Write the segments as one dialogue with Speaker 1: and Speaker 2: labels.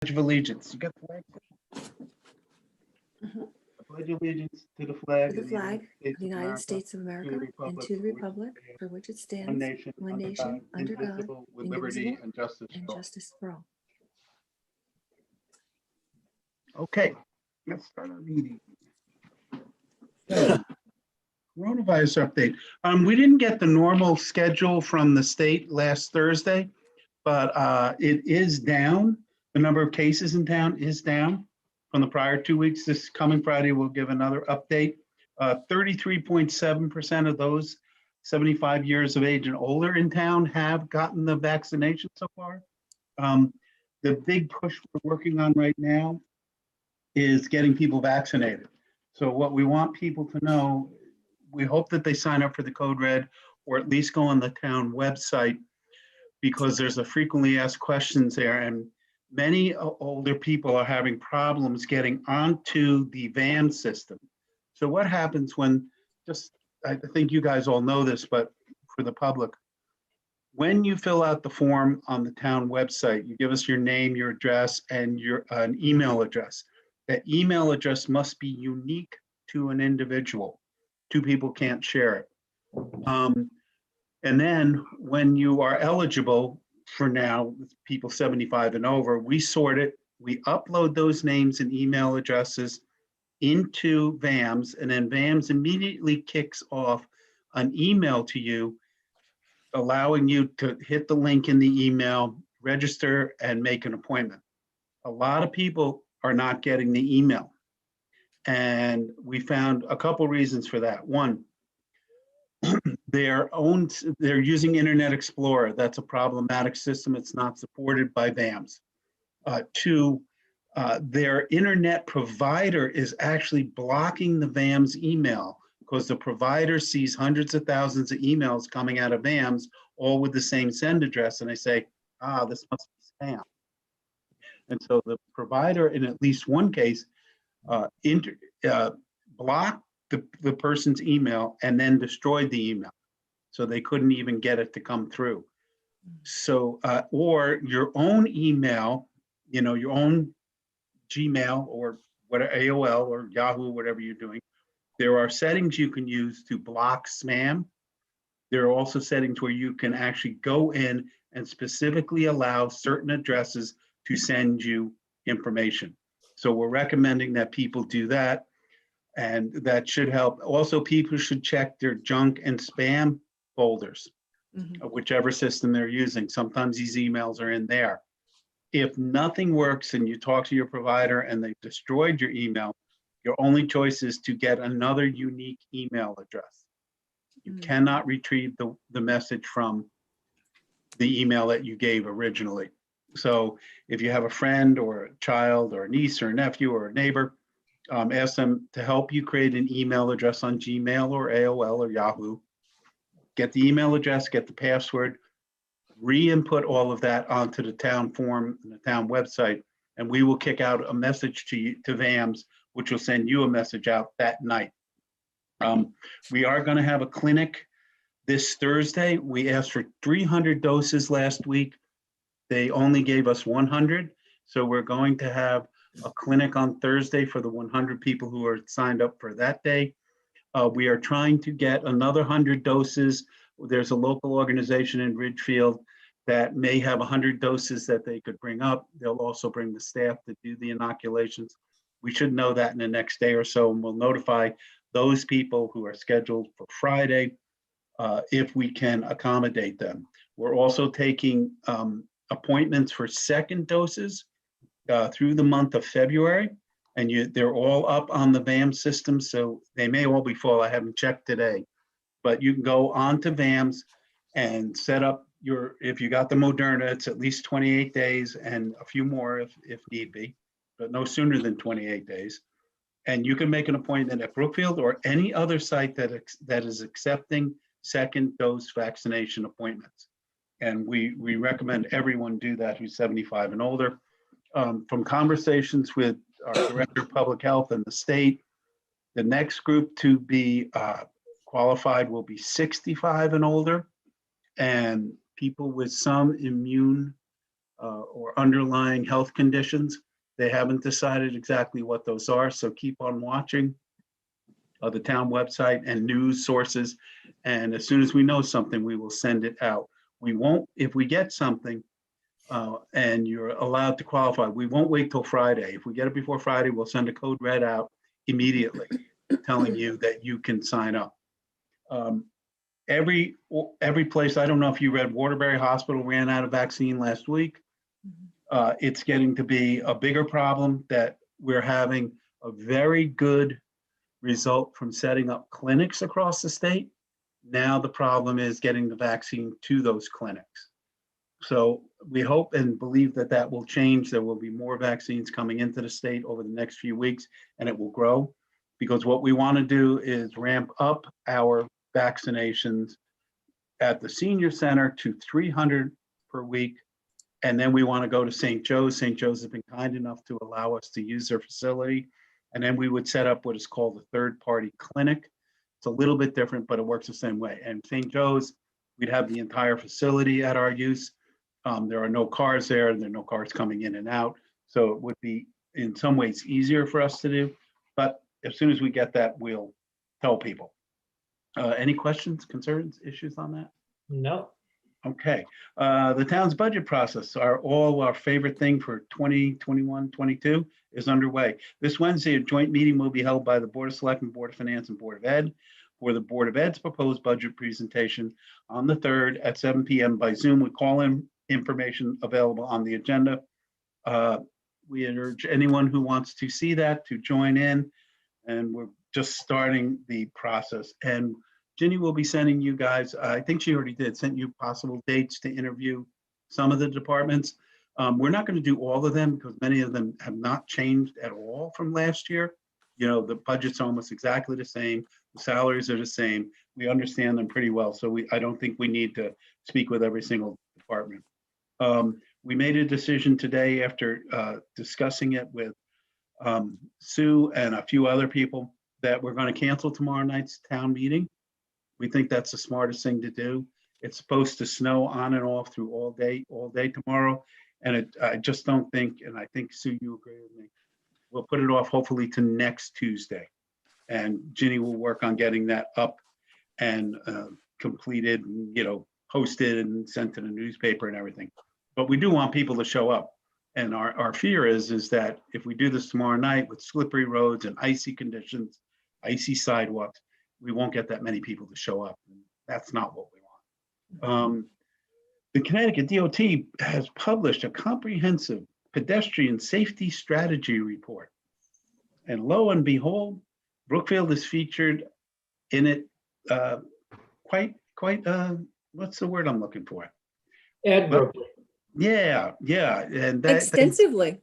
Speaker 1: of allegiance. You got the flag?
Speaker 2: Mhm.
Speaker 1: I pledge allegiance to the flag
Speaker 2: To the flag of the United States of
Speaker 1: to
Speaker 2: America and to the republic for which it stands, one nation, under God,
Speaker 1: indivisible, with liberty and justice
Speaker 2: and
Speaker 1: for all.
Speaker 2: justice for all.
Speaker 1: Okay, let's start our meeting. Okay. Coronavirus update. We didn't get the normal schedule from the state last Thursday, but it is down. The number of cases in town is down from the prior 2 weeks. This coming Friday, we'll give another update. 33.7% of those 75 years of age and older in town have gotten the vaccination so far. The big push we're working on right now is getting people vaccinated. So what we want people to know, we hope that they sign up for the Code Red or at least go on the town website, because there's a frequently asked questions there, and many older people are having problems getting onto the VAM system. So what happens when, I think you guys all know this, but for the public, when you fill out the form on the town website, you give us your name, your address, and an email address. That email address must be unique to an individual. Two people can't share it. And then when you are eligible, for now, people 75 and over, we sort it, we upload those names and email addresses into VAMS, and then VAMS immediately kicks off an email to you, allowing you to hit the link in the email, register, and make an appointment. A lot of people are not getting the email. And we found a couple reasons for that. One, they're using Internet Explorer. That's a problematic system. It's not supported by VAMS. Two, their internet provider is actually blocking the VAMS email, because the provider sees hundreds of thousands of emails coming out of VAMS, all with the same send address, and they say, this must be spam. And so the provider, in at least one case, blocked the person's email and then destroyed the email. So they couldn't even get it to come through. So, or your own email, your own Gmail or whatever, AOL or Yahoo, whatever you're doing, there are settings you can use to block spam. There are also settings where you can actually go in and specifically allow certain addresses to send you information. So we're recommending that people do that, and that should help. Also, people should check their junk and spam folders, whichever system they're using. Sometimes these emails are in there. If nothing works and you talk to your provider and they've destroyed your email, your only choice is to get another unique email address. You cannot retrieve the message from the email that you gave originally. So if you have a friend or a child or a niece or a nephew or a neighbor, ask them to help you create an email address on Gmail or AOL or Yahoo. Get the email address, get the password, re-input all of that onto the town form and the town website, and we will kick out a message to VAMS, which will send you a message out that night. We are going to have a clinic this Thursday. We asked for 300 doses last week. They only gave us 100. So we're going to have a clinic on Thursday for the 100 people who are signed up for that day. We are trying to get another 100 doses. There's a local organization in Ridgefield that may have 100 doses that they could bring up. They'll also bring the staff to do the inoculations. We should know that in the next day or so, and we'll notify those people who are scheduled for Friday if we can accommodate them. We're also taking appointments for second doses through the month of February, and they're all up on the VAMS system, so they may all be full. I haven't checked today, but you can go on to VAMS and set up if you got the Moderna, it's at least 28 days and a few more if need be, but no sooner than 28 days. And you can make an appointment at Brookfield or any other site that is accepting second dose vaccination appointments. And we recommend everyone do that who's 75 and older. From conversations with our Director of Public Health and the state, the next group to be qualified will be 65 and older, and people with some immune or underlying health conditions. They haven't decided exactly what those are, so keep on watching the town website and news sources. And as soon as we know something, we will send it out. We won't, if we get something and you're allowed to qualify, we won't wait till Friday. If we get it before Friday, we'll send a code red out immediately telling you that you can sign up. Every place, I don't know if you read, Waterbury Hospital ran out of vaccine last week. It's getting to be a bigger problem that we're having a very good result from setting up clinics across the state. Now the problem is getting the vaccine to those clinics. So we hope and believe that that will change. There will be more vaccines coming into the state over the next few weeks, and it will grow, because what we want to do is ramp up our vaccinations at the senior center to 300 per week. And then we want to go to St. Joe's. St. Joe's has been kind enough to allow us to use their facility. And then we would set up what is called a third-party clinic. It's a little bit different, but it works the same way. And St. Joe's, we'd have the entire facility at our use. There are no cars there, and there are no cars coming in and out. So it would be in some ways easier for us to do. But as soon as we get that, we'll tell people. Any questions, concerns, issues on that?
Speaker 3: No.
Speaker 1: Okay. The town's budget process, all our favorite thing for 2021, 22 is underway. This Wednesday, a joint meeting will be held by the Board of Selectmen, Board of Finance, and Board of Ed for the Board of Ed's proposed budget presentation on the 3rd at 7 p.m. by Zoom with call-in information available on the agenda. We urge anyone who wants to see that to join in, and we're just starting the process. And Ginny will be sending you guys, I think she already did, sent you possible dates to interview some of the departments. We're not going to do all of them because many of them have not changed at all from last year. You know, the budget's almost exactly the same. The salaries are the same. We understand them pretty well. So I don't think we need to speak with every single department. We made a decision today after discussing it with Sue and a few other people that we're going to cancel tomorrow night's town meeting. We think that's the smartest thing to do. It's supposed to snow on and off through all day tomorrow. And I just don't think, and I think Sue, you agree with me, we'll put it off hopefully to next Tuesday. And Ginny will work on getting that up and completed, and, you know, posted and sent to the newspaper and everything. But we do want people to show up. And our fear is that if we do this tomorrow night with slippery roads and icy conditions, icy sidewalks, we won't get that many people to show up. That's not what we want. The Connecticut DOT has published a comprehensive pedestrian safety strategy report. And lo and behold, Brookfield is featured in it quite, what's the word I'm looking for?
Speaker 3: Admirably.
Speaker 1: Yeah. And that,
Speaker 2: Extensively.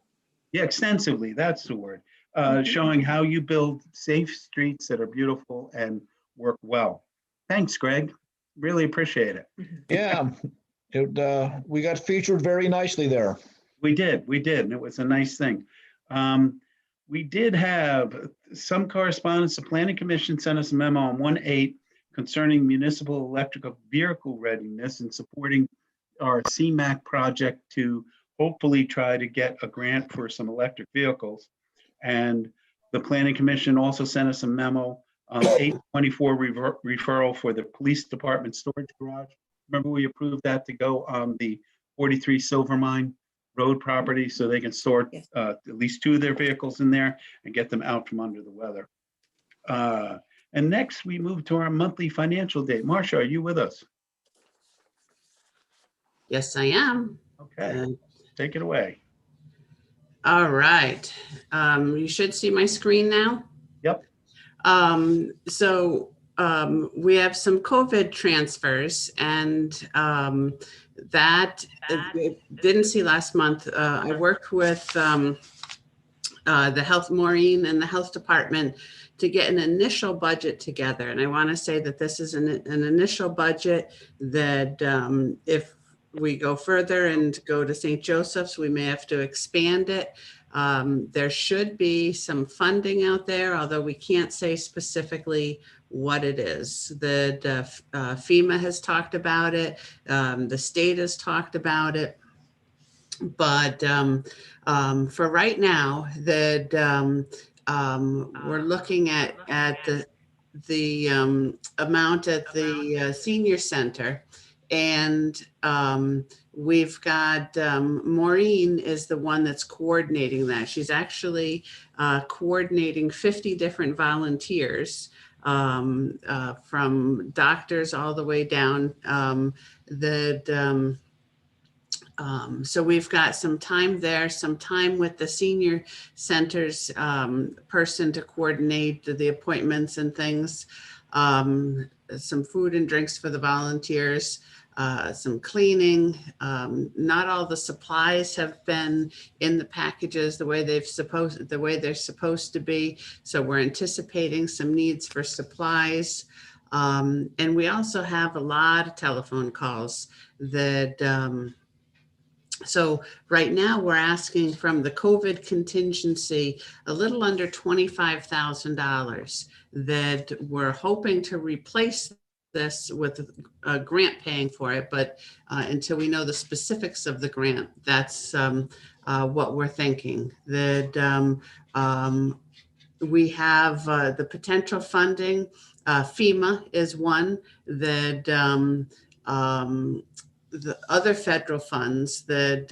Speaker 1: Yeah, extensively, that's the word. Showing how you build safe streets that are beautiful and work well. Thanks, Greg. Really appreciate it.
Speaker 4: Yeah, we got featured very nicely there.
Speaker 1: We did, and it was a nice thing. We did have some correspondence. The Planning Commission sent us a memo on 1/8 concerning municipal electrical vehicle readiness and supporting our CMAC project to hopefully try to get a grant for some electric vehicles. And the Planning Commission also sent us a memo on 824 referral for the police department storage garage. Remember, we approved that to go on the 43 Silvermine Road property so they can store at least 2 of their vehicles in there and get them out from under the weather. And next we move to our monthly financial date. Marcia, are you with us?
Speaker 5: Yes, I am.
Speaker 1: Okay, take it away.
Speaker 5: All right. You should see my screen now.
Speaker 1: Yep.
Speaker 5: So we have some COVID transfers, and that didn't see last month. I worked with the Maureen and the health department to get an initial budget together. And I want to say that this is an initial budget that if we go further and go to St. Joseph's, we may have to expand it. There should be some funding out there, although we can't say specifically what it is. The FEMA has talked about it. The state has talked about it. But for right now, that we're looking at the amount at the senior center, and we've got Maureen is the one that's coordinating that. She's actually coordinating 50 different volunteers, from doctors all the way down, so we've got some time there, some time with the senior centers person to coordinate the appointments and things, some food and drinks for the volunteers, some cleaning. Not all the supplies have been in the packages the way they're supposed to be. So we're anticipating some needs for supplies. And we also have a lot of telephone calls that so right now we're asking from the COVID contingency a little under $25,000 that we're hoping to replace this with a grant paying for it. But until we know the specifics of the grant, that's what we're thinking. That we have the potential funding. FEMA is one that the other federal funds that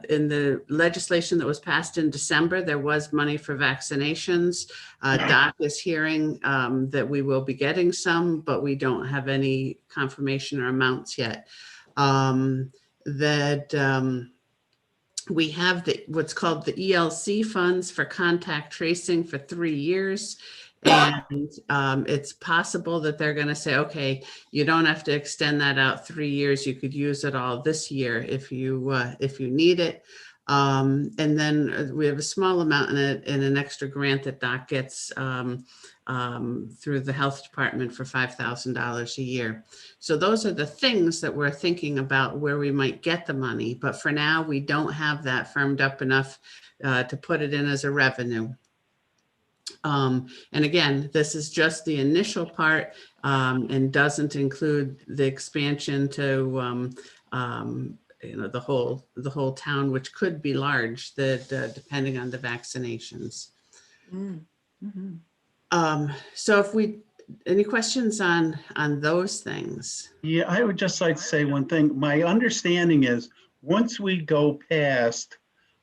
Speaker 5: in the legislation that was passed in December, there was money for vaccinations. Doc is hearing that we will be getting some, but we don't have any confirmation or amounts yet. We have what's called the ELC funds for contact tracing for 3 years. And it's possible that they're going to say, okay, you don't have to extend that out 3 years. You could use it all this year if you need it. And then we have a small amount in an extra grant that Doc gets through the health department for $5,000 a year. So those are the things that we're thinking about where we might get the money. But for now, we don't have that firmed up enough to put it in as a revenue. And again, this is just the initial part and doesn't include the expansion to the whole town, which could be large, depending on the vaccinations.
Speaker 2: Mm-hmm.
Speaker 5: So any questions on those things?
Speaker 1: Yeah, I would just like to say one thing. My understanding is once we go past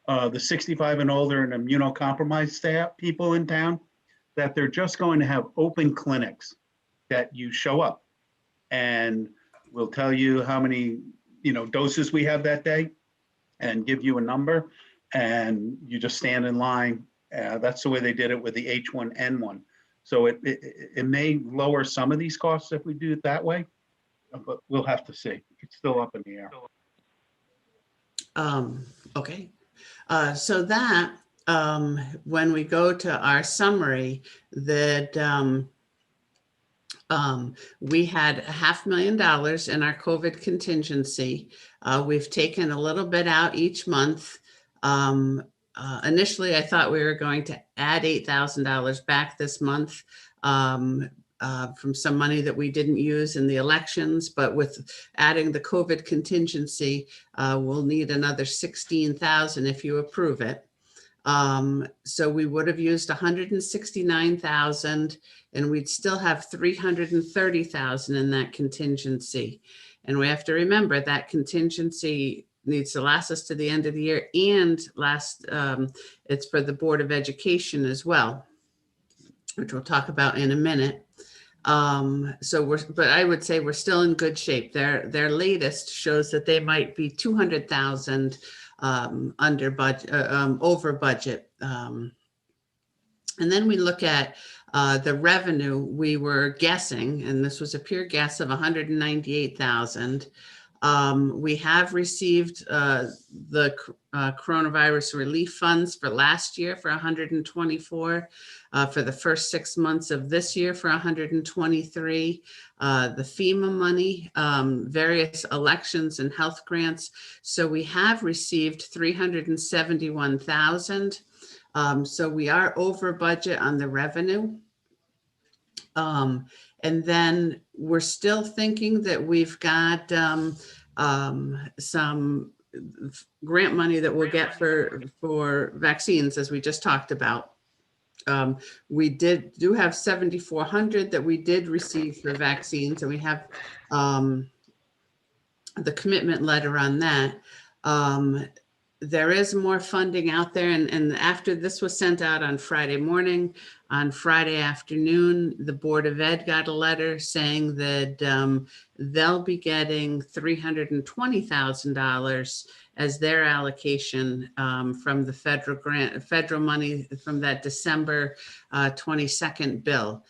Speaker 1: the 65 and older and immunocompromised staff people in town, that they're just going to have open clinics that you show up and we'll tell you how many doses we have that day and give you a number and you just stand in line. That's the way they did it with the H1N1. So it may lower some of these costs if we do it that way, but we'll have to see. It's still up in the air.
Speaker 5: Okay. So that when we go to our summary, that we had $500,000 in our COVID contingency. We've taken a little bit out each month. Initially, I thought we were going to add $8,000 back this month from some money that we didn't use in the elections, but with adding the COVID contingency, we'll need another $16,000 if you approve it. So we would have used $169,000 and we'd still have $330,000 in that contingency. And we have to remember that contingency needs to last us to the end of the year and it's for the Board of Education as well, which we'll talk about in a minute. But I would say we're still in good shape. Their latest shows that they might be $200,000 under budget, over budget. And then we look at the revenue. We were guessing, and this was a pure guess, of $198,000. We have received the coronavirus relief funds for last year for $124,000, for the first 6 months of this year for $123,000, the FEMA money, various elections and health grants. So we have received $371,000. So we are over budget on the revenue. And then we're still thinking that we've got some grant money that we'll get for vaccines, as we just talked about. We do have 7,400 that we did receive for vaccines, and we have the commitment letter on that. There is more funding out there, and after this was sent out on Friday morning, on Friday afternoon, the Board of Ed got a letter saying that they'll be getting $320,000 as their allocation from the federal money from that December 22nd bill.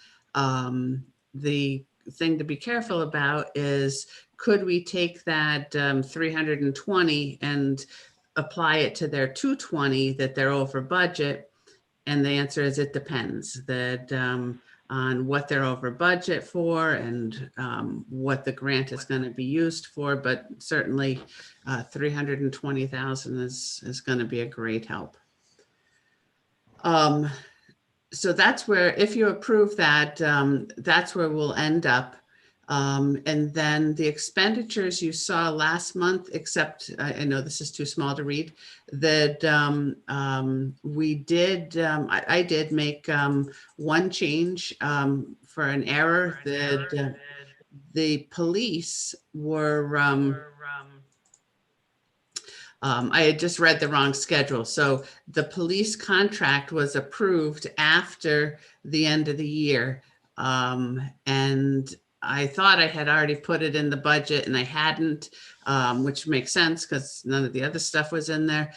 Speaker 5: The thing to be careful about is, could we take that 320 and apply it to their 220 that they're over budget? And the answer is it depends that on what they're over budget for and what the grant is going to be used for. But certainly 320,000 is going to be a great help. So that's where, if you approve that, that's where we'll end up. And then the expenditures you saw last month, except I know this is too small to read, that we did, I did make one change for an error that the police were, I had just read the wrong schedule. So the police contract was approved after the end of the year. And I thought I had already put it in the budget, and I hadn't, which makes sense because none of the other stuff was in there.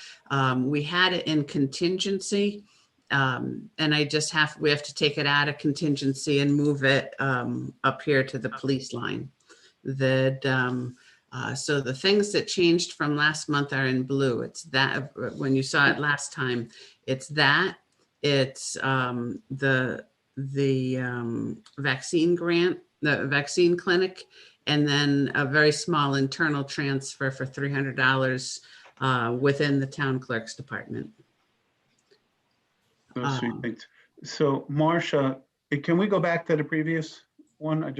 Speaker 5: We had it in contingency, and we have to take it out of contingency and move it up here to the police line. So the things that changed from last month are in blue. It's that, when you saw it last time, it's that, it's the vaccine grant, the vaccine clinic, and then a very small internal transfer for $300 within the town clerk's department.
Speaker 1: Those three things. So Marcia, can we go back to the previous one?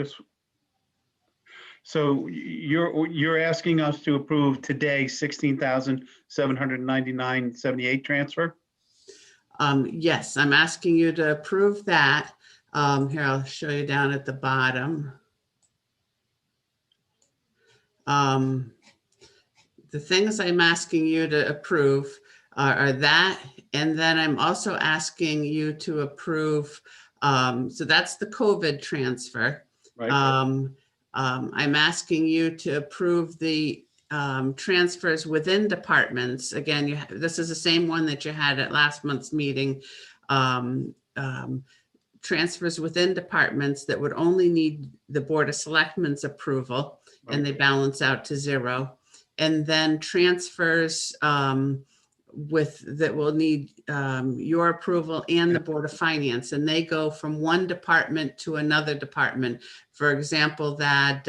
Speaker 1: So you're asking us to approve today $16,799.78 transfer?
Speaker 5: Yes, I'm asking you to approve that. Here, I'll show you down at the bottom. The things I'm asking you to approve are that, and then I'm also asking you to approve, so that's the COVID transfer.
Speaker 1: Right.
Speaker 5: I'm asking you to approve the transfers within departments. Again, this is the same one that you had at last month's meeting. Transfers within departments that would only need the Board of Selectmen's approval, right, and they balance out to zero. And then transfers that will need your approval and the Board of Finance, and they go from one department to another department. For example, that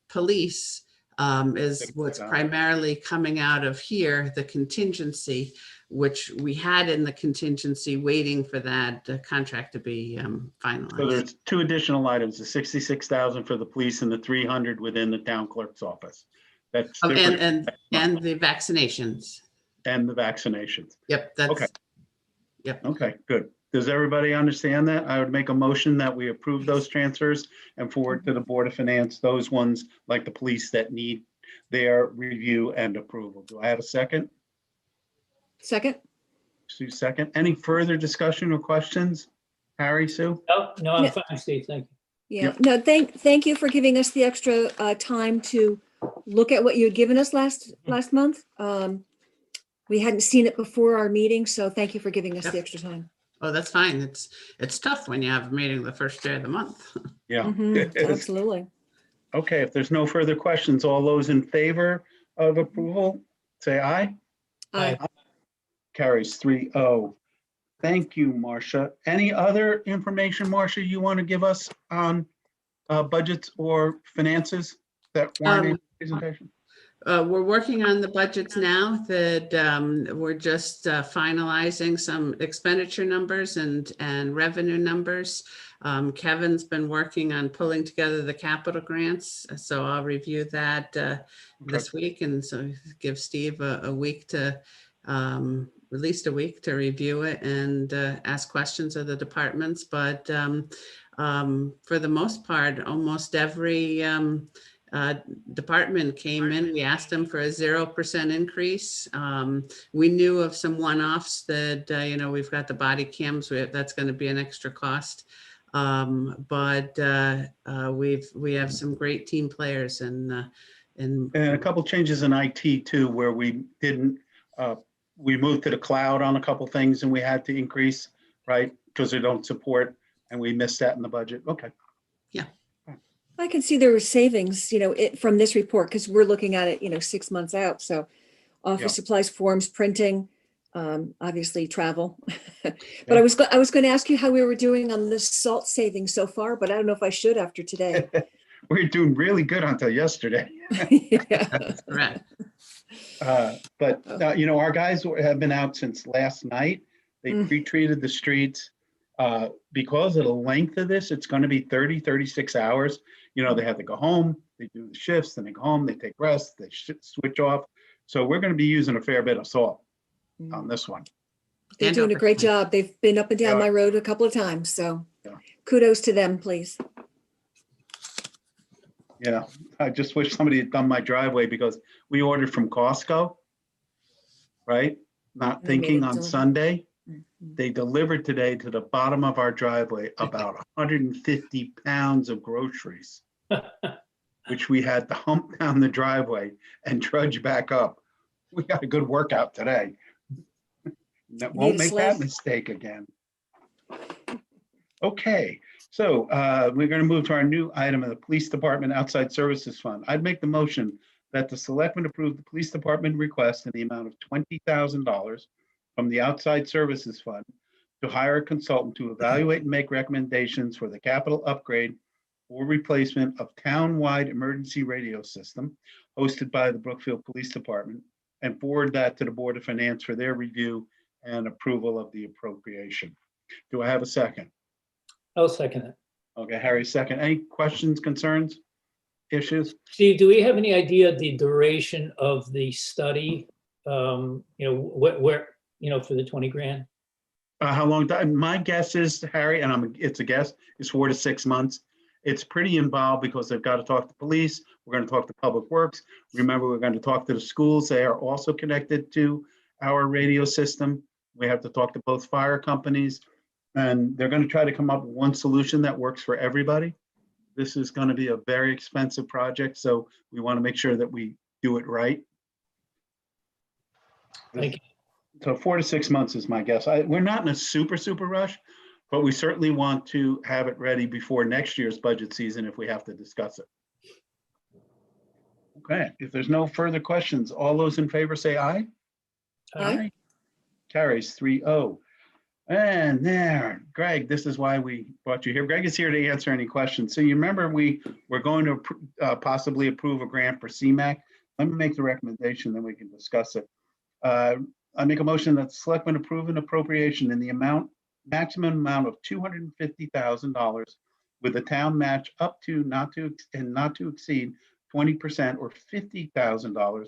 Speaker 5: police is what's primarily coming out of here, the contingency, which we had in the contingency waiting for that contract to be finalized.
Speaker 1: So there's two additional items, the 66,000 for the police and the 300 within the town clerk's office. That's
Speaker 5: and the vaccinations.
Speaker 1: And the vaccinations.
Speaker 5: Yep. That's
Speaker 1: okay.
Speaker 5: Yep.
Speaker 1: Okay, good. Does everybody understand that? I would make a motion that we approve those transfers and forward to the Board of Finance those ones like the police that need their review and approval. Do I have a second?
Speaker 2: Second.
Speaker 1: Sue, second. Any further discussion or questions? Harry, Sue?
Speaker 3: No, I'm fine, Steve. Thank you.
Speaker 2: Yeah, no, thank you for giving us the extra time to look at what you had given us last month. We hadn't seen it before our meeting, so thank you for giving us the extra time.
Speaker 5: Oh, that's fine. It's tough when you have a meeting the first day of the month.
Speaker 1: Yeah,
Speaker 2: Absolutely.
Speaker 1: Okay, if there's no further questions, all those in favor of approval, say aye.
Speaker 2: Aye.
Speaker 1: Carries 3-0. Thank you, Marcia. Any other information, Marcia, you want to give us on budgets or finances that weren't in the presentation?
Speaker 5: We're working on the budgets now that we're just finalizing some expenditure numbers and revenue numbers. Kevin's been working on pulling together the capital grants, so I'll review that this week, and so give Steve a week to, at least a week to review it and ask questions of the departments. But for the most part, almost every department came in. We asked them for a 0% increase. We knew of some one-offs that, we've got the body cams, that's going to be an extra cost. But we have some great team players and
Speaker 1: a couple changes in IT too, where we didn't, we moved to the cloud on a couple things and we had to increase, right? Because they don't support, and we missed that in the budget. Okay.
Speaker 2: I can see there were savings, from this report, because we're looking at it, 6 months out. So office supplies, forms, printing, obviously travel. But I was going to ask you how we were doing on the salt savings so far, but I don't know if I should after today.
Speaker 1: We're doing really good until yesterday.
Speaker 2: Yeah.
Speaker 5: that's correct.
Speaker 1: But our guys have been out since last night. They pre-treated the streets. Because of the length of this, it's going to be 30, 36 hours. They have to go home, they do the shifts, then they go home, they take rest, they switch off. So we're going to be using a fair bit of salt on this one.
Speaker 2: They're doing a great job. They've been up and down my road a couple of times. So kudos to them, please.
Speaker 1: Yeah, I just wish somebody had done my driveway, because we ordered from Costco, right? Not thinking on Sunday. They delivered today to the bottom of our driveway about 150 pounds of groceries, which we had to hump down the driveway and trudge back up. We got a good workout today. That won't make that mistake again. Okay, so we're going to move to our new item of the Police Department Outside Services Fund. I'd make the motion that the selectmen approve the Police Department request in the amount of $20,000 from the Outside Services Fund to hire a consultant to evaluate and make recommendations for the capital upgrade or replacement of town-wide emergency radio system hosted by the Brookfield Police Department, and forward that to the Board of Finance for their review and approval of the appropriation. Do I have a second?
Speaker 3: I'll second it.
Speaker 1: Okay, Harry, second. Any questions, concerns, issues?
Speaker 3: Steve, do we have any idea the duration of the study? For the 20 grand?
Speaker 1: How long? My guess is, Harry, and it's a guess, is 4 to 6 months. It's pretty involved because they've got to talk to police. We're going to talk to Public Works. Remember, we're going to talk to the schools. They are also connected to our radio system. We have to talk to both fire companies, and they're going to try to come up with one solution that works for everybody. This is going to be a very expensive project, so we want to make sure that we do it right.
Speaker 3: Thank you.
Speaker 1: So 4 to 6 months is my guess. We're not in a super rush, but we certainly want to have it ready before next year's budget season if we have to discuss it. Okay, if there's no further questions, all those in favor say aye.
Speaker 2: Aye.
Speaker 1: Carries 3-0. And there, Greg, this is why we brought you here. Greg is here to answer any questions. So you remember we were going to possibly approve a grant for CMAQ. Let me make the recommendation, then we can discuss it. I make a motion that the selectmen approve an appropriation in the maximum amount of $250,000 with a town match up to not to exceed 20% or $50,000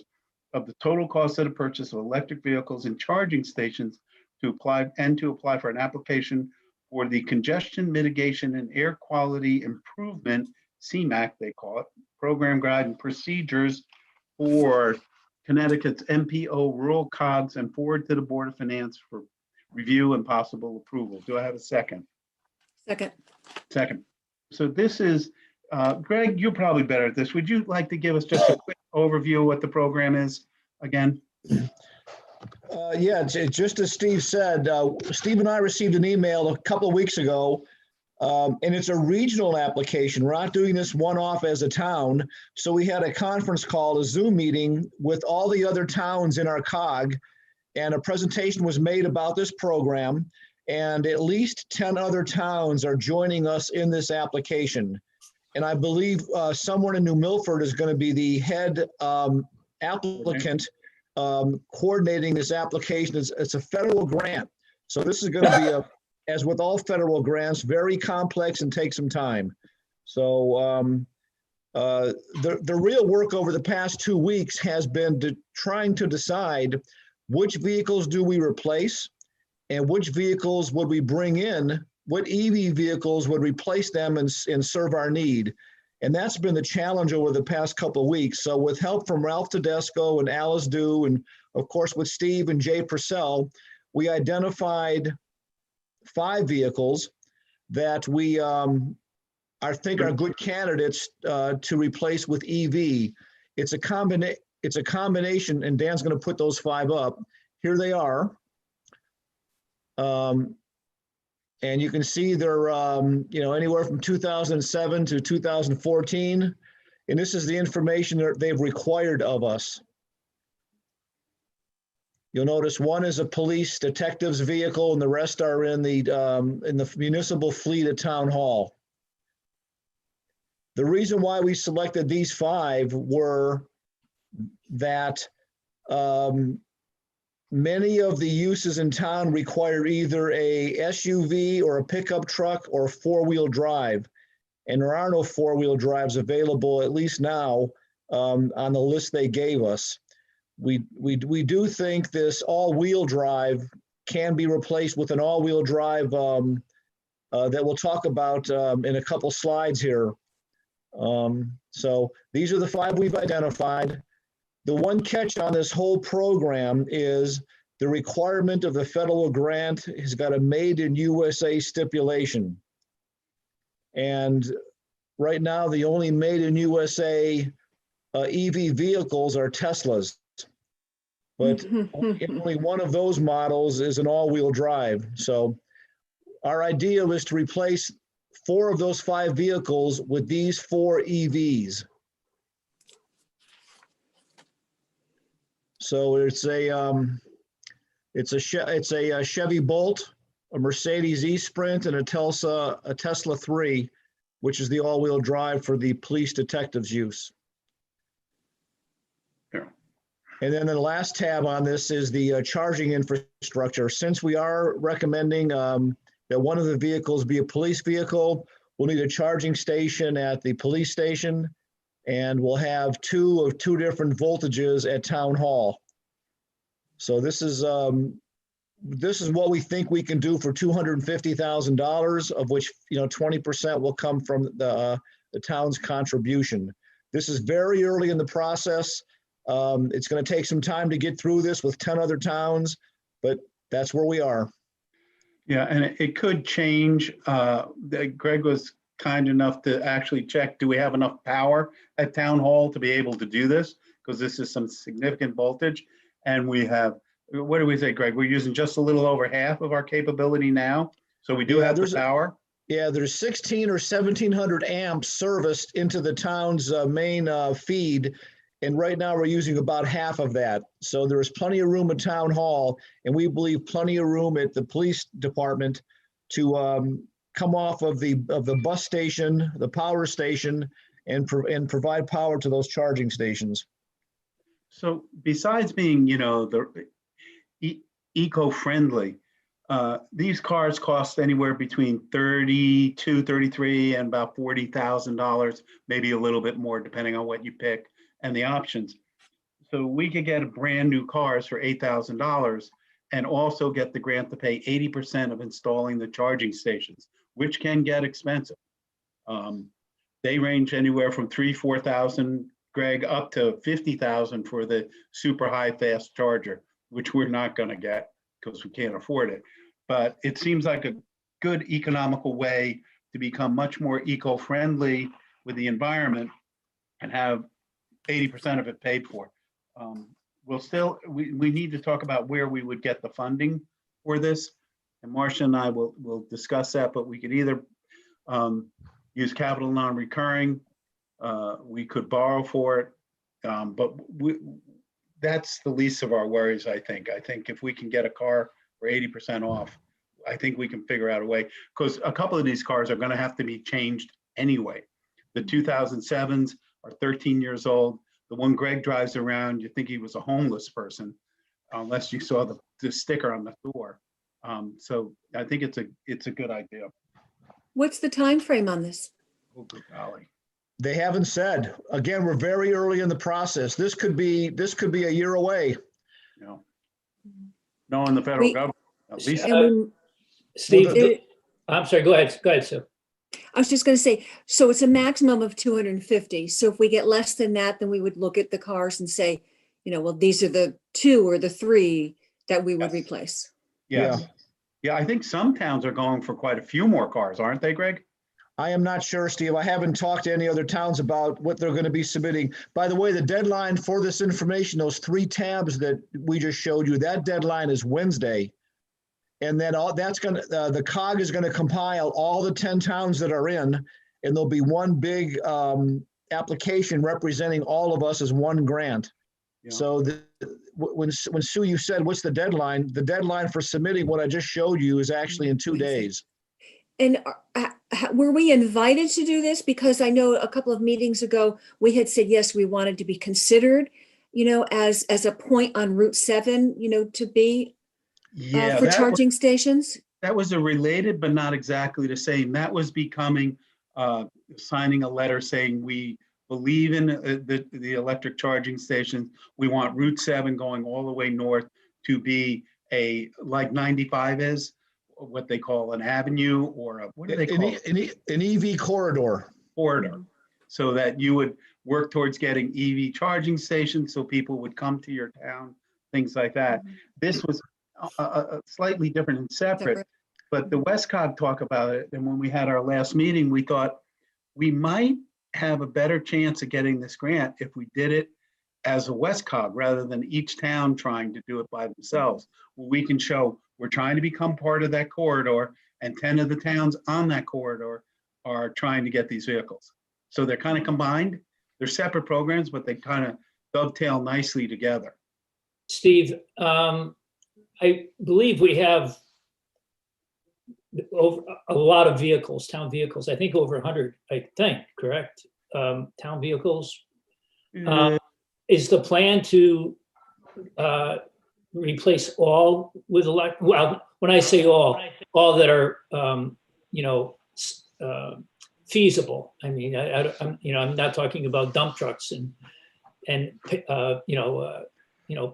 Speaker 1: of the total cost of the purchase of electric vehicles and charging stations to apply for an application for the Congestion Mitigation and Air Quality Improvement, CMAQ they call it, program guide and procedures for Connecticut's MPO rural COGS, and forward to the Board of Finance for review and possible approval. Do I have a second?
Speaker 2: Second.
Speaker 1: Second. So this is, Greg, you're probably better at this. Would you like to give us just a quick overview of what the program is again?
Speaker 4: Yeah, just as Steve said, Steve and I received an email a couple of weeks ago, and it's a regional application. We're not doing this one-off as a town. So we had a conference call, a Zoom meeting with all the other towns in our COG, and a presentation was made about this program, and at least 10 other towns are joining us in this application. And I believe someone in New Milford is going to be the head applicant coordinating this application. It's a federal grant. So this is going to be, as with all federal grants, very complex and take some time. So the real work over the past 2 weeks has been trying to decide which vehicles do we replace and which vehicles would we bring in, what EV vehicles would replace them and serve our need. And that's been the challenge over the past couple of weeks. So with help from Ralph Tedesco and Alice Dew, and of course with Steve and Jay Purcell, we identified 5 vehicles that we I think are good candidates to replace with EV. It's a combination, and Dan's going to put those 5 up. Here they are. And you can see they're anywhere from 2007 to 2014. And this is the information that they've required of us. You'll notice one is a police detective's vehicle and the rest are in the municipal fleet at Town Hall. The reason why we selected these 5 were that many of the uses in town require either a SUV or a pickup truck or 4-wheel drive. And there are no 4-wheel drives available, at least now, on the list they gave us. We do think this all-wheel drive can be replaced with an all-wheel drive that we'll talk about in a couple slides here. So these are the 5 we've identified. The one catch on this whole program is the requirement of the federal grant has got a made in USA stipulation. And right now, the only made in USA EV vehicles are Teslas. But only one of those models is an all-wheel drive. So our idea was to replace 4 of those 5 vehicles with these 4 EVs. So it's a Chevy Bolt, a Mercedes E-Sprint, and a Tesla 3, which is the all-wheel drive for the police detectives' use.
Speaker 1: Yeah.
Speaker 4: And then the last tab on this is the charging infrastructure. Since we are recommending that one of the vehicles be a police vehicle, we'll need a charging station at the police station, and we'll have 2 of 2 different voltages at Town Hall. So this is what we think we can do for $250,000, of which 20% will come from the town's contribution. This is very early in the process. It's going to take some time to get through this with 10 other towns, but that's where we are.
Speaker 1: Yeah, and it could change. Greg was kind enough to actually check, do we have enough power at Town Hall to be able to do this? Because this is some significant voltage. And we have, what do we say, Greg? We're using just a little over half of our capability now. So we do have the power.
Speaker 4: Yeah, there's 16 or 1700 amps serviced into the town's main feed. And right now we're using about half of that. So there's plenty of room at Town Hall, and we believe plenty of room at the police department to come off of the bus station, the power station, and provide power to those charging stations.
Speaker 1: So besides being, eco-friendly, these cars cost anywhere between $32,000, $33,000 and about $40,000, maybe a little bit more depending on what you pick and the options. So we could get a brand new cars for $8,000 and also get the grant to pay 80% of installing the charging stations, which can get expensive. They range anywhere from $3,000, $4,000, Greg, up to $50,000 for the super high fast charger, which we're not going to get because we can't afford it. But it seems like a good economical way to become much more eco-friendly with the environment and have 80% of it paid for. We need to talk about where we would get the funding for this. And Marcia and I will discuss that, but we could either use capital non-recurring, we could borrow for it, but that's the least of our worries, I think. I think if we can get a car for 80% off, I think we can figure out a way, because a couple of these cars are going to have to be changed anyway. The 2007s are 13 years old. The one Greg drives around, you think he was a homeless person, unless you saw the sticker on the door. So I think it's a good idea.
Speaker 2: What's the time frame on this?
Speaker 1: Oh, good golly.
Speaker 4: They haven't said. Again, we're very early in the process. This could be a year away.
Speaker 1: You know, knowing the federal
Speaker 2: We-
Speaker 1: government, at least.
Speaker 2: And we,
Speaker 3: Steve,
Speaker 2: there-
Speaker 3: I'm sorry, go ahead, Sue.
Speaker 2: I was just going to say, so it's a maximum of 250. So if we get less than that, then we would look at the cars and say, well, these are the 2 or the 3 that we would
Speaker 1: Yes.
Speaker 2: replace.
Speaker 1: Yes. Yeah, I think some towns are going for quite a few more cars, aren't they, Greg?
Speaker 4: I am not sure, Steve. I haven't talked to any other towns about what they're going to be submitting. By the way, the deadline for this information, those 3 tabs that we just showed you, that deadline is Wednesday. And then the COG is going to compile all the 10 towns that are in, and there'll be one big application representing all of us as one grant.
Speaker 1: Yeah.
Speaker 4: So when Sue, you said, what's the deadline? The deadline for submitting what I just showed you is actually in 2
Speaker 2: Wednesday.
Speaker 4: days.
Speaker 2: And were we invited to do this? Because I know a couple of meetings ago, we had said, yes, we wanted to be considered, as a point on Route 7, to be
Speaker 1: Yeah,
Speaker 2: for charging stations.
Speaker 1: that was a related, but not exactly the same. That was becoming, signing a letter saying we believe in the electric charging stations. We want Route 7 going all the way north to be like 95 is, what they call an avenue, or what do they call it?
Speaker 4: An EV corridor.
Speaker 1: Corridor. So that you would work towards getting EV charging stations so people would come to your town, things like that. This was slightly different and separate, but the Westcog talk about it. And when we had our last meeting, we thought we might have a better chance of getting this grant if we did it as a Westcog rather than each town trying to do it by themselves. We can show we're trying to become part of that corridor, and 10 of the towns on that corridor are trying to get these vehicles. So they're kind of combined. They're separate programs, but they kind of dovetail nicely together.
Speaker 3: Steve, I believe we have over a lot of vehicles, town vehicles, I think over 100, I think, correct? Town vehicles. Is the plan to replace all with well, when I say all that are, feasible. I mean, I'm not talking about dump trucks and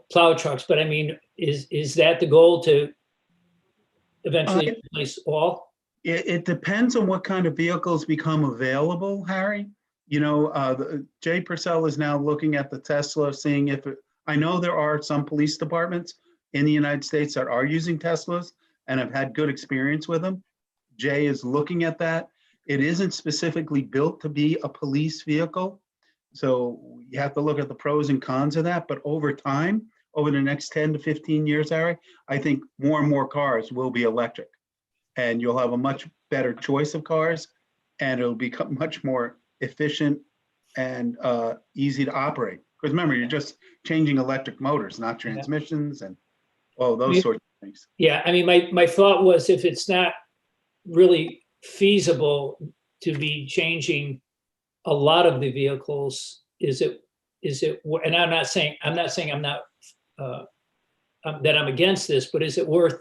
Speaker 3: plow trucks, but I mean, is that the goal, to eventually replace all?
Speaker 1: It depends on what kind of vehicles become available, Harry. Jay Purcell is now looking at the Tesla, seeing if I know there are some police departments in the United States that are using Teslas and have had good experience with them. Jay is looking at that. It isn't specifically built to be a police vehicle. So you have to look at the pros and cons of that. But over time, over the next 10 to 15 years, Harry, I think more and more cars will be electric. And you'll have a much better choice of cars, and it'll become much more efficient and easy to operate. Because remember, you're just changing electric motors, not transmissions and all those sorts of things.
Speaker 3: Yeah, I mean, my thought was, if it's not really feasible to be changing a lot of the vehicles, is it, and I'm not saying I'm not that I'm against this, but is it worth,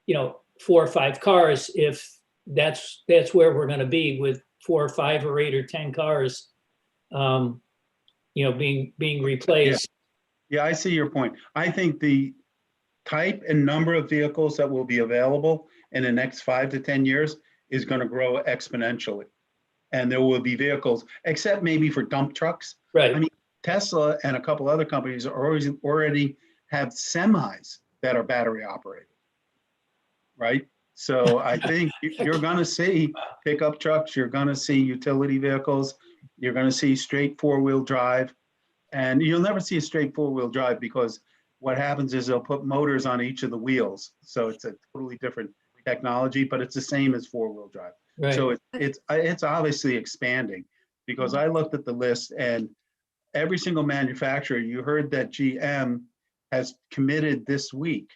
Speaker 3: 4 or 5 cars if that's where we're going to be, with 4 or 5 or 8 or 10 cars, being replaced?
Speaker 1: Yeah, I see your point. I think the type and number of vehicles that will be available in the next 5 to 10 years is going to grow exponentially. And there will be vehicles, except maybe for dump trucks.
Speaker 3: Right.
Speaker 1: I mean, Tesla and a couple other companies already have semis that are battery operated, right? So I think you're going to see pickup trucks, you're going to see utility vehicles, you're going to see straight 4-wheel drive, and you'll never see a straight 4-wheel drive, because what happens is they'll put motors on each of the wheels. So it's a totally different technology, but it's the same as 4-wheel drive.
Speaker 3: Right.
Speaker 1: So it's obviously expanding, because I looked at the list, and every single manufacturer, you heard that GM has committed this week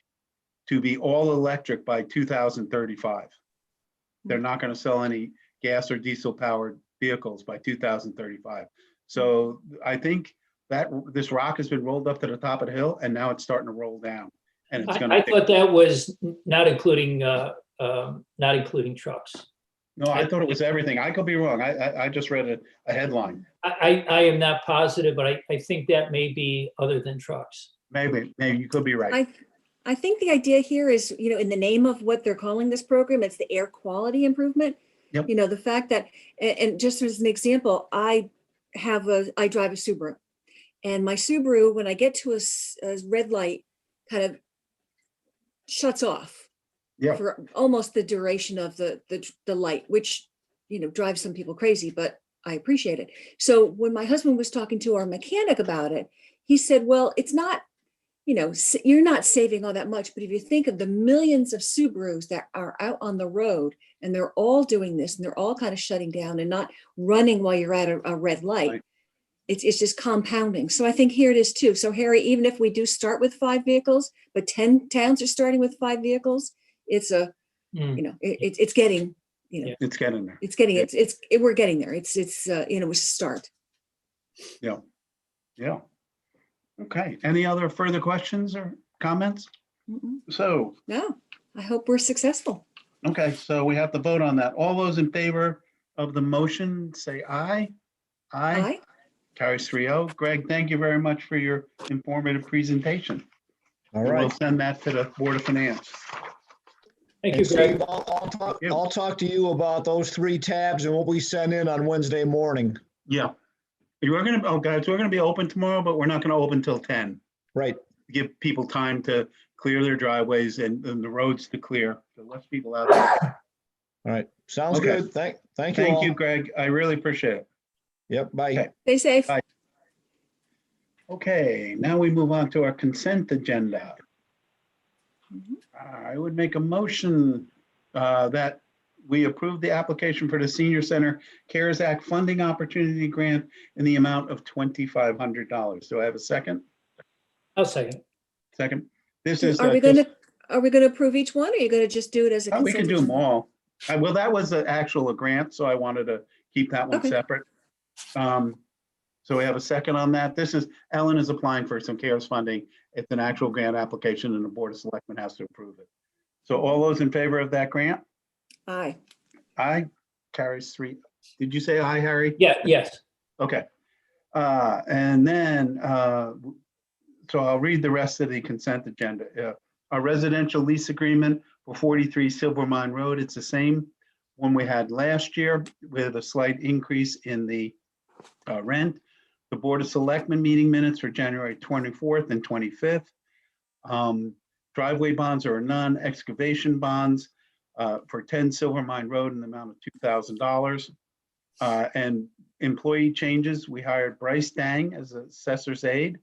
Speaker 1: to be all electric by 2035. They're not going to sell any gas or diesel powered vehicles by 2035. So I think this rock has been rolled up to the top of the hill and now it's starting to roll down. And it's gonna.
Speaker 3: I thought that was not including trucks.
Speaker 1: No, I thought it was everything. I could be wrong. I just read a headline.
Speaker 3: I am not positive, but I think that may be other than trucks.
Speaker 1: Maybe you could be right.
Speaker 2: I think the idea here is, you know, in the name of what they're calling this program, it's the air quality improvement.
Speaker 1: Yep.
Speaker 2: You know, the fact that, and just as an example, I drive a Subaru, and my Subaru, when I get to a red light, kind of shuts off
Speaker 1: Yeah.
Speaker 2: for almost the duration of the light, which, you know, drives some people crazy, but I appreciate it. So when my husband was talking to our mechanic about it, he said, well, it's not, you know, you're not saving all that much, but if you think of the millions of Subarus that are out on the road and they're all doing this and they're all kind of shutting down and not running while you're at a red light,
Speaker 1: Right.
Speaker 2: It's just compounding. So I think here it is too. So Harry, even if we do start with 5 vehicles, but 10 towns are starting with 5 vehicles, it's a, you know, it's getting, you know,
Speaker 3: Yeah.
Speaker 1: It's getting there.
Speaker 2: it's getting, we're getting there. It's you know, it's a start.
Speaker 1: Yeah. Yeah. Okay. Any other further questions or comments?
Speaker 2: Mm-mm.
Speaker 1: So,
Speaker 2: No, I hope we're successful.
Speaker 1: okay, so we have to vote on that. All those in favor of the motion, say aye.
Speaker 2: Aye.
Speaker 1: Carries 3-0. Greg, thank you very much for your informative presentation.
Speaker 4: All
Speaker 1: We'll
Speaker 4: right.
Speaker 1: send that to the Board of Finance.
Speaker 3: Thank you,
Speaker 4: And
Speaker 3: Greg.
Speaker 4: Steve, I'll talk to you about those 3 tabs and what we send in on Wednesday morning.
Speaker 1: Yeah. Guys, we're gonna be open tomorrow, but we're not gonna open till 10.
Speaker 4: Right.
Speaker 1: Give people time to clear their driveways and the roads to clear. So less people out there.
Speaker 4: All right. Sounds
Speaker 1: Okay.
Speaker 4: good. Thank you
Speaker 1: Thank
Speaker 4: all.
Speaker 1: you, Greg. I really appreciate it.
Speaker 4: Yep. Bye.
Speaker 1: Okay.
Speaker 2: Stay safe.
Speaker 1: Bye. Okay, now we move on to our consent agenda.
Speaker 2: Mhm.
Speaker 1: I would make a motion that we approve the application for the Senior Center CARES Act Funding Opportunity Grant in the amount of $2,500. Do I have a second?
Speaker 3: I'll second.
Speaker 1: Second. This is.
Speaker 2: Are we going to approve each one, or are you going to just do it as a
Speaker 1: We can
Speaker 2: consent
Speaker 1: do them
Speaker 2: agenda?
Speaker 1: all. Well, that was an actual grant, so I wanted to keep that one
Speaker 2: Okay.
Speaker 1: separate. So we have a second on that. Ellen is applying for some CARES funding. It's an actual grant application and the Board of Selectmen has to approve it. So all those in favor of that grant?
Speaker 2: Aye.
Speaker 1: Aye. Carries 3. Did you say aye, Harry?
Speaker 3: Yeah, yes.
Speaker 1: Okay. And then, so I'll read the rest of the consent agenda. Our residential lease agreement for 43 Silver Mine Road, it's the same one we had last year with a slight increase in the rent. The Board of Selectmen meeting minutes for January 24th and 25th. Driveway bonds or none, excavation bonds for 10 Silver Mine Road in the amount of $2,000. And employee changes, we hired Bryce Dang as assessor's aide,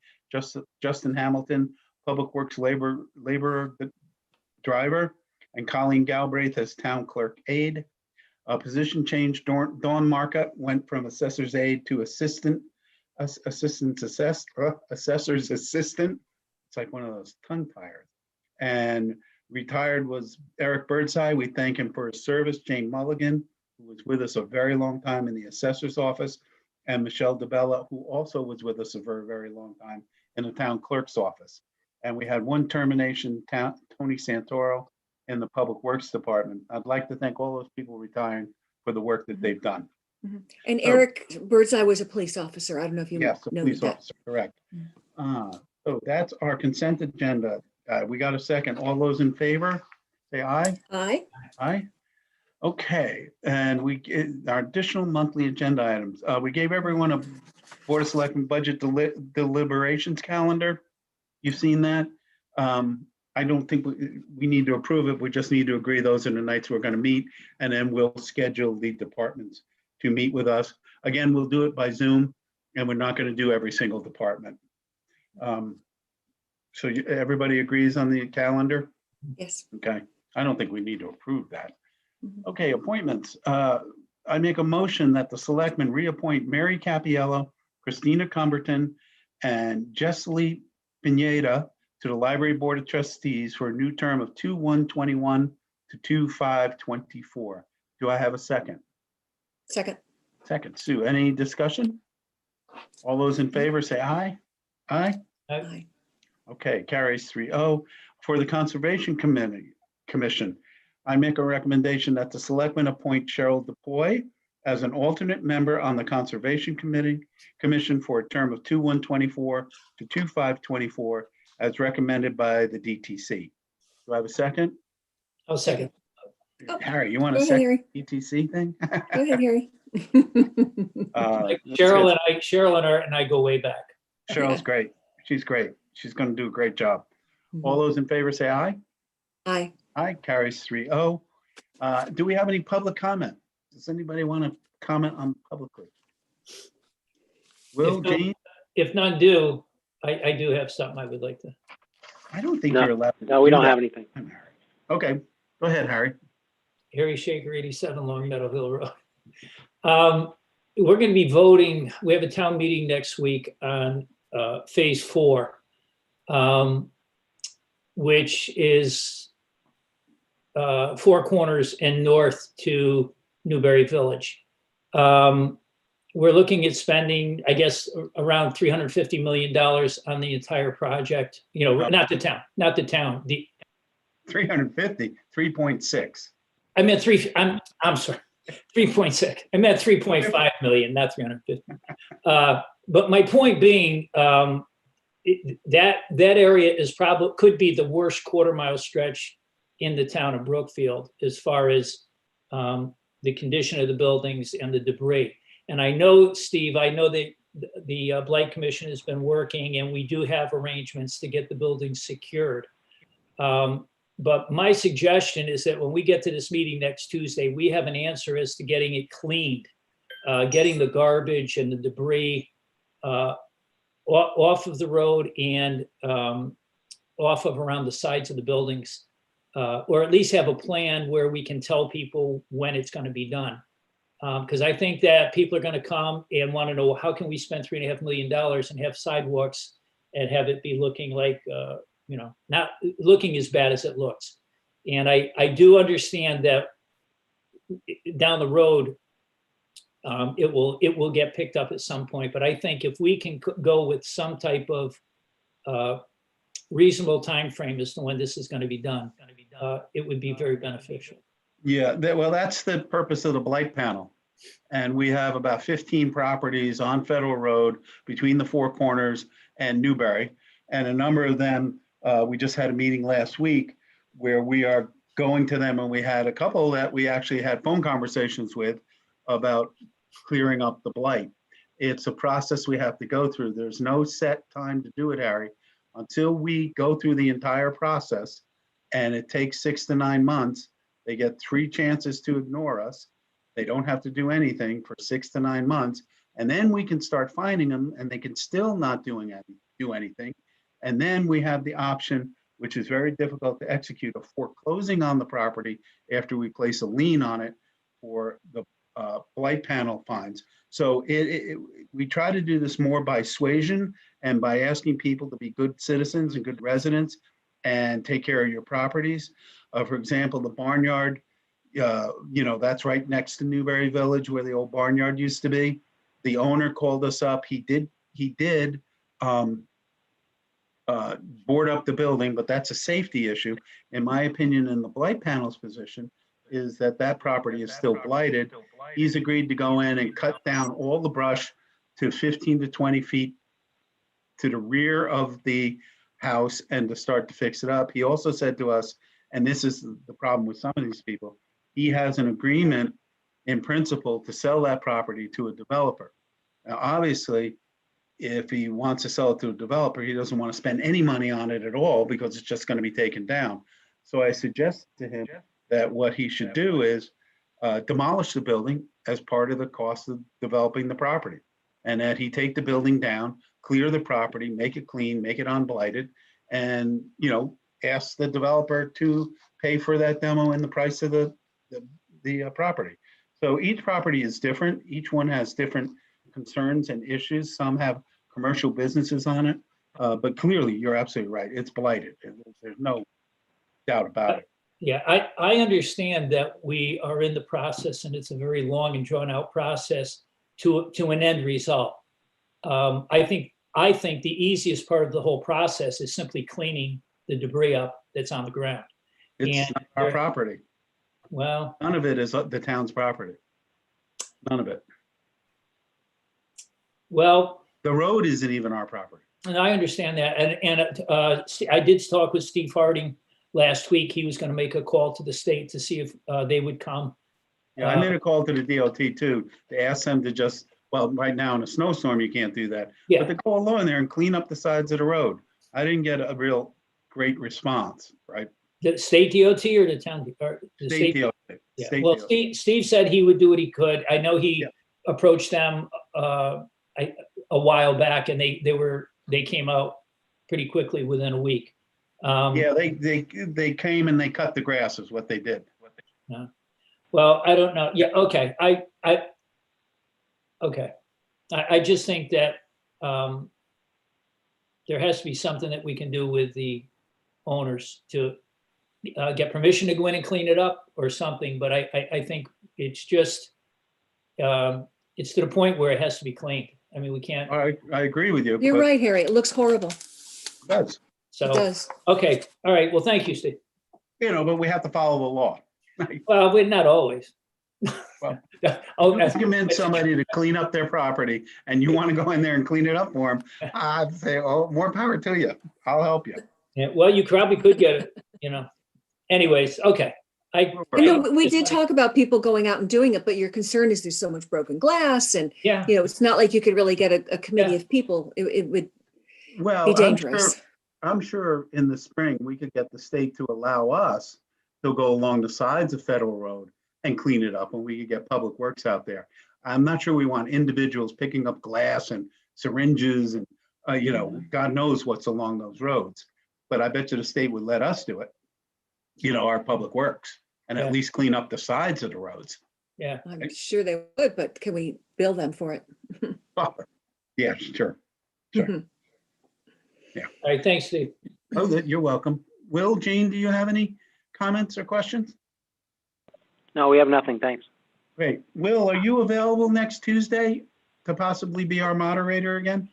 Speaker 1: Justin Hamilton, Public Works laborer driver, and Colleen Galbraith as town clerk aide. Position change, Dawn Marka went from assessor's aide to assessor's assistant. It's like one of those tongue tires. And retired was Eric Birdseye. We thank him for his service. Jane Mulligan, who was with us a very long time in the assessor's office, and Michelle DeBella, who also was with us for a very long time in the town clerk's office. And we had one termination, Tony Santoro, in the Public Works Department. I'd like to thank all those people retiring for the work that they've done.
Speaker 2: Mhm. And
Speaker 1: So-
Speaker 2: Eric Birdseye was a police officer. I don't know if you
Speaker 1: Yes, a
Speaker 2: know
Speaker 1: police
Speaker 2: that.
Speaker 1: officer, correct. So that's our consent agenda. We got a second. All those in favor, say aye.
Speaker 2: Aye.
Speaker 1: Aye. Okay, and our additional monthly agenda items. We gave everyone a Board of Selectmen budget deliberations calendar. You've seen that. I don't think we need to approve it. We just need to agree those are the nights we're going to meet, and then we'll schedule the departments to meet with us. Again, we'll do it by Zoom, and we're not going to do every single department. So everybody agrees on the calendar?
Speaker 2: Yes.
Speaker 1: Okay, I don't think we need to approve that.
Speaker 2: Mhm.
Speaker 1: Okay, appointments. I make a motion that the selectmen reappoint Mary Capiello, Christina Cumberton, and Jessie Pineda to the Library Board of Trustees for a new term of 2/1/21 to 2/5/24. Do I have a second?
Speaker 2: Second.
Speaker 1: Second. Sue, any discussion? All those in favor say aye. Aye.
Speaker 2: Aye.
Speaker 1: Okay, carries 3-0. For the Conservation Commission, I make a recommendation that the selectmen appoint Cheryl DePoy as an alternate member on the Conservation Commission for a term of 2/1/24 to 2/5/24, as recommended by the DTC. Do I have a second?
Speaker 3: I'll second.
Speaker 2: Oh,
Speaker 1: Harry, you want
Speaker 2: Go
Speaker 1: a
Speaker 2: ahead,
Speaker 1: second
Speaker 2: Harry.
Speaker 1: DTC thing?
Speaker 2: Go ahead, Harry.
Speaker 1: That's
Speaker 3: Cheryl
Speaker 1: good.
Speaker 3: and I go way back.
Speaker 1: Cheryl's great. She's great. She's going to do a great job. All
Speaker 2: Mhm.
Speaker 1: those in favor say aye.
Speaker 2: Aye.
Speaker 1: Aye, carries 3-0. Do we have any public comment? Does anybody want to comment on publicly? Will,
Speaker 3: If no-
Speaker 1: Jane?
Speaker 3: If none do, I do have something I would like to.
Speaker 1: I don't think
Speaker 6: No,
Speaker 1: you're allowed to.
Speaker 6: No, we
Speaker 1: do
Speaker 6: don't
Speaker 1: that.
Speaker 6: have anything.
Speaker 1: Okay, go ahead, Harry.
Speaker 3: Harry Shaker, 87 Long Meadow Hill Road. We're going to be voting. We have a town meeting next week on phase 4, which is Four Corners and north to Newberry Village. We're looking at spending, I guess, around $350 million on the entire project. You know, not the town. The
Speaker 1: 350, 3.6.
Speaker 3: I meant I'm sorry, 3.6. I meant 3.5 million, not 350. But my point being, that area is probably, could be the worst quarter-mile stretch in the town of Brookfield as far as the condition of the buildings and the debris. And I know, Steve, I know that the Blight Commission has been working, and we do have arrangements to get the buildings secured. But my suggestion is that when we get to this meeting next Tuesday, we have an answer as to getting it cleaned, getting the garbage and the debris off of the road and off of around the sides of the buildings, or at least have a plan where we can tell people when it's going to be done. Because I think that people are going to come and want to know, how can we spend $3.5 million and have sidewalks and have it be looking like, not looking as bad as it looks. And I do understand that down the road, it will get picked up at some point. But I think if we can go with some type of reasonable time frame as to when this is going to be done, it would be very beneficial.
Speaker 1: Yeah, well, that's the purpose of the blight panel. And we have about 15 properties on Federal Road between the Four Corners and Newberry. And a number of them, we just had a meeting last week where we are going to them, and we had a couple that we actually had phone conversations with about clearing up the blight. It's a process we have to go through. There's no set time to do it, Harry, until we go through the entire process. And it takes 6 to 9 months. They get 3 chances to ignore us. They don't have to do anything for 6 to 9 months. And then we can start finding them, and they can still not do anything. And then we have the option, which is very difficult to execute, of foreclosing on the property after we place a lien on it for the blight panel fines. So we try to do this more by suasion and by asking people to be good citizens and good residents and take care of your properties. For example, the barnyard, that's right next to Newberry Village where the old barnyard used to be. The owner called us up. He did board up the building, but that's a safety issue. In my opinion, in the blight panel's position, is that property is still blighted. He's agreed to go in and cut down all the brush to 15 to 20 feet to the rear of the house and to start to fix it up. He also said to us, and this is the problem with some of these people, he has an agreement in principle to sell that property to a developer. Now, obviously, if he wants to sell it to a developer, he doesn't want to spend any money on it at all because it's just going to be taken down. So I suggested to him that what he should do is demolish the building as part of the cost of developing the property, and that he take the building down, clear the property, make it clean, make it unblighted, and ask the developer to pay for that demo in the price of the property. So each property is different. Each one has different concerns and issues. Some have commercial businesses on it, but clearly you're absolutely right. It's blighted. There's no doubt about it.
Speaker 3: Yeah, I understand that we are in the process, and it's a very long and drawn out process to an end result. I think the easiest part of the whole process is simply cleaning the debris up that's on the ground.
Speaker 1: It's
Speaker 3: And
Speaker 1: not our
Speaker 3: there-
Speaker 1: property.
Speaker 3: Well,
Speaker 1: None of it is the town's property. None of it.
Speaker 3: well,
Speaker 1: The road isn't even our property.
Speaker 3: and I understand that. I did talk with Steve Harding last week. He was going to make a call to the state to see if they would come.
Speaker 1: Yeah, I made a call to the DOT too. They asked them to just, well, right now in a snowstorm, you can't do that.
Speaker 3: Yeah.
Speaker 1: But to go along there and clean up the sides of the road. I didn't get a real great response, right?
Speaker 3: The state DOT or the town? Or the
Speaker 1: State DOT.
Speaker 3: Yeah.
Speaker 1: State
Speaker 3: Well,
Speaker 1: DOT.
Speaker 3: Steve said he would do what he could. I know he
Speaker 1: Yeah.
Speaker 3: approached them a while back, and they came out pretty quickly within a week.
Speaker 1: Yeah, they came and they cut the grass is what they did.
Speaker 3: Well, I don't know. Yeah, okay. Okay. I just think that there has to be something that we can do with the owners to get permission to go in and clean it up or something, but I think it's just, it's to the point where it has to be cleaned. I mean, we can't,
Speaker 1: I agree with you.
Speaker 2: You're
Speaker 1: but
Speaker 2: right, Harry. It looks horrible.
Speaker 1: it does,
Speaker 2: It
Speaker 3: so,
Speaker 2: does.
Speaker 3: okay, all right, well, thank you, Steve.
Speaker 1: but we have to follow the law.
Speaker 3: Well, we're not always.
Speaker 1: Well,
Speaker 3: Oh,
Speaker 1: You recommend somebody to clean up their property and you want to go in there and clean it up for them, I'd say, oh, more power to you. I'll help you.
Speaker 3: yeah, well, you probably could get it. Anyways, okay.
Speaker 2: I know we did talk about people going out and doing it, but your concern is there's so much broken glass and,
Speaker 3: Yeah,
Speaker 2: it's not like you could really get a committee
Speaker 3: Yeah.
Speaker 2: of people. It would
Speaker 1: Well,
Speaker 2: be dangerous.
Speaker 1: I'm sure in the spring, we could get the state to allow us to go along the sides of Federal Road and clean it up, and we could get Public Works out there. I'm not sure we want individuals picking up glass and syringes and, God knows what's along those roads. But I bet you the state would let us do it, our Public Works, and
Speaker 3: Yeah.
Speaker 1: at least clean up the sides of the roads.
Speaker 3: yeah.
Speaker 2: I'm sure they would, but can we bill them for it?
Speaker 1: Yeah, sure.
Speaker 3: All right, thanks, Steve.
Speaker 1: Oh, you're welcome. Will, Jean, do you have any comments or questions?
Speaker 6: No, we have nothing, thanks.
Speaker 1: Great. Will, are you available next Tuesday to possibly be our moderator again?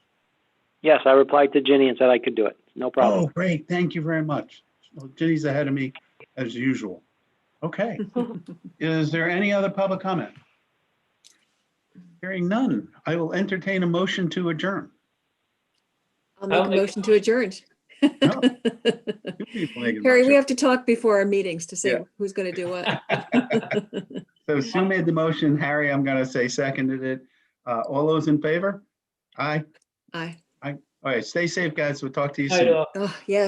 Speaker 6: Yes, I replied to Ginny and said I could do it. No
Speaker 1: Oh,
Speaker 6: problem.
Speaker 1: great. Thank you very much. Well, Ginny's ahead of me as usual. Okay. Is there any other public comment? Hearing none, I will entertain a motion to adjourn.
Speaker 2: I'll make a motion to adjourn.
Speaker 1: No. Two people making
Speaker 2: Harry, we
Speaker 1: motions.
Speaker 2: have to talk before our meetings to say
Speaker 1: Yeah.
Speaker 2: who's going to do what.
Speaker 1: So Sue made the motion. Harry, I'm going to say seconded it. All those in favor? Aye.
Speaker 2: Aye.
Speaker 1: All right. Stay safe, guys. We'll talk to you
Speaker 3: All
Speaker 1: soon.
Speaker 3: right,
Speaker 2: Oh, yes.